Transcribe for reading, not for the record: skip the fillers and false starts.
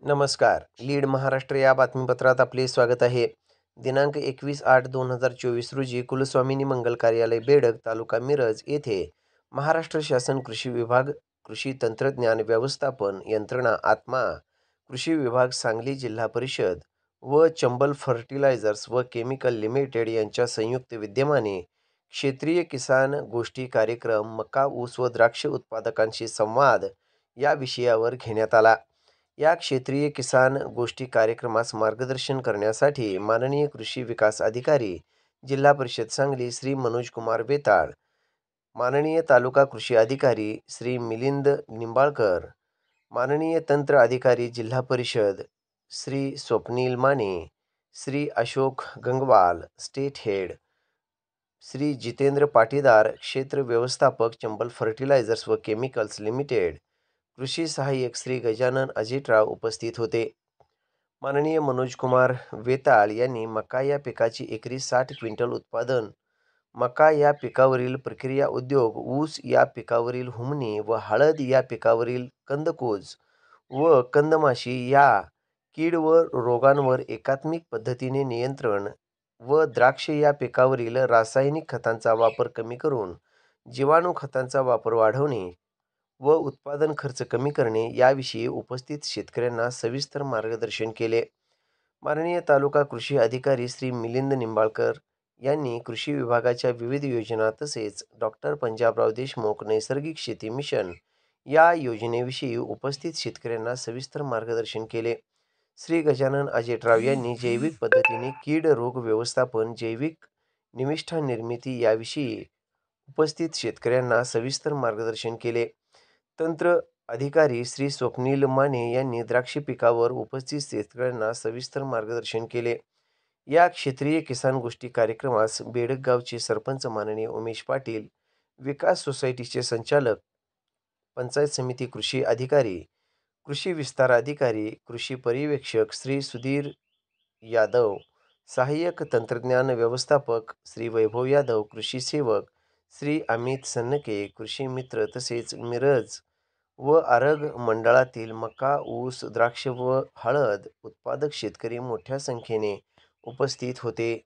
नमस्कार. लीड महाराष्ट्र या बातमीपत्रात आपले स्वागत आहे. दिनांक 21/8/2024 रोजी कुलस्वामिनी मंगल कार्यालय बेडग, तालुका मिरज येथे महाराष्ट्र शासन कृषी विभाग, कृषी तंत्रज्ञान व्यवस्थापन यंत्रणा आत्मा, कृषी विभाग सांगली जिल्हा परिषद व चंबल फर्टिलायझर्स व केमिकल लिमिटेड यांच्या संयुक्त विद्यमाने क्षेत्रीय किसान गोष्टी कार्यक्रम मका, ऊस व द्राक्ष उत्पादकांशी संवाद या विषयावर घेण्यात आला. या क्षेत्रीय किसान गोष्टी कार्यक्रमास मार्गदर्शन करण्यासाठी माननीय कृषी विकास अधिकारी जिल्हा परिषद सांगली श्री मनोज कुमार बेताळ, माननीय तालुका कृषी अधिकारी श्री मिलिंद निंबाळकर, माननीय तंत्र अधिकारी जिल्हा परिषद श्री स्वप्नील माने, श्री अशोक गंगवाल स्टेट हेड, श्री जितेंद्र पाटीदार क्षेत्र व्यवस्थापक चंबल फर्टिलायझर्स व केमिकल्स लिमिटेड, कृषी सहाय्यक श्री गजानन अजितराव उपस्थित होते. माननीय मनोज कुमार वेताळ यांनी मका या पिकाची एकरी 60 क्विंटल उत्पादन, मका या पिकावरील प्रक्रिया उद्योग, ऊस या पिकावरील हुमणी व हळद या पिकावरील कंदकुज व कंदमाशी या कीड व रोगांवर एकात्मिक पद्धतीने नियंत्रण व द्राक्ष या पिकावरील रासायनिक खतांचा वापर कमी करून जीवाणू खतांचा वापर वाढवणे व उत्पादन खर्च कमी करणे याविषयी उपस्थित शेतकऱ्यांना सविस्तर मार्गदर्शन केले. माननीय तालुका कृषी अधिकारी श्री मिलिंद निंबाळकर यांनी कृषी विभागाच्या विविध योजना तसेच डॉक्टर पंजाबराव देशमुख नैसर्गिक शेती मिशन या योजनेविषयी उपस्थित शेतकऱ्यांना सविस्तर मार्गदर्शन केले. श्री गजानन अजितराव यांनी जैविक पद्धतीने कीड रोग व्यवस्थापन, जैविक निविष्ठा निर्मिती याविषयी उपस्थित शेतकऱ्यांना सविस्तर मार्गदर्शन केले. तंत्र अधिकारी श्री स्वप्नील माने यांनी द्राक्ष पिकावर उपस्थित शेतकऱ्यांना सविस्तर मार्गदर्शन केले. या क्षेत्रीय किसान गोष्टी कार्यक्रमास बेडग गावचे सरपंच माननीय उमेश पाटील, विकास सोसायटीचे संचालक, पंचायत समिती कृषी अधिकारी, कृषी विस्तार अधिकारी, कृषी पर्यवेक्षक श्री सुधीर यादव, सहाय्यक तंत्रज्ञान व्यवस्थापक श्री वैभव यादव, कृषी सेवक श्री अमित सन्नके, कृषी मित्र तसेच मिरज व आरग मंडळातील मका, ऊस, द्राक्ष व हळद उत्पादक शेतकरी मोठ्या संख्येने उपस्थित होते.